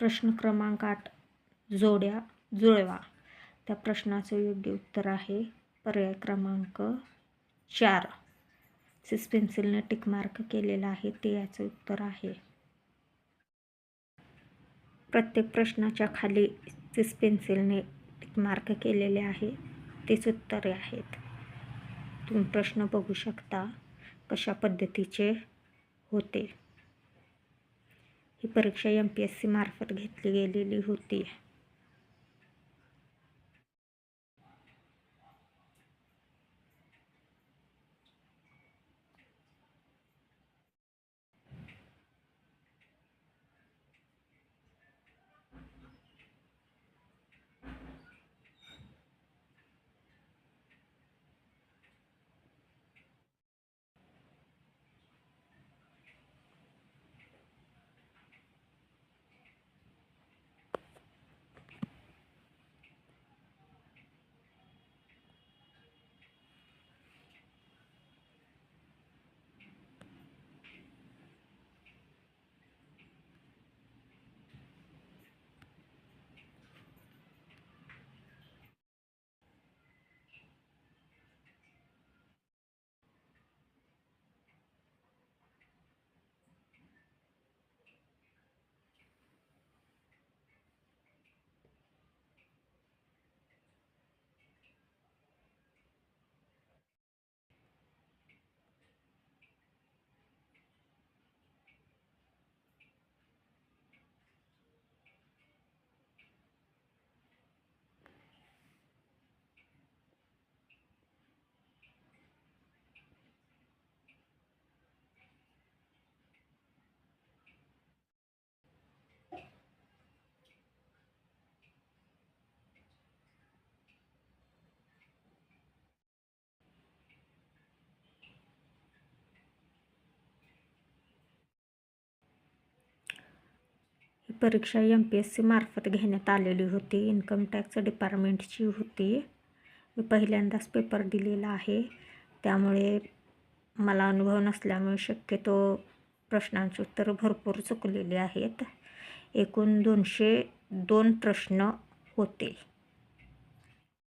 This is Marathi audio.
प्रश्न क्रमांक 8, जोड्या जुळवा. त्या प्रश्नाचं योग्य उत्तर आहे पर्याय क्रमांक 4. सिस पेन्सिलने टिक मार्क केलेला आहे ते याचं उत्तर आहे. प्रत्येक प्रश्नाच्या खाली सिस पेन्सिलने टिक मार्क केलेले आहे तेच उत्तरे आहेत. तुम्ही प्रश्न बघू शकता कशा पद्धतीचे होते. ही परीक्षा MPSC मार्फत घेतली गेलेली होती. ही परीक्षा MPSC मार्फत घेण्यात आलेली होती. इन्कम टॅक्स डिपार्टमेंटची होती. मी पहिल्यांदाच पेपर दिलेला आहे, त्यामुळे मला अनुभव नसल्यामुळे शक्यतो प्रश्नांची उत्तरं भरपूर चुकलेली आहेत. एकूण 202 प्रश्न होते.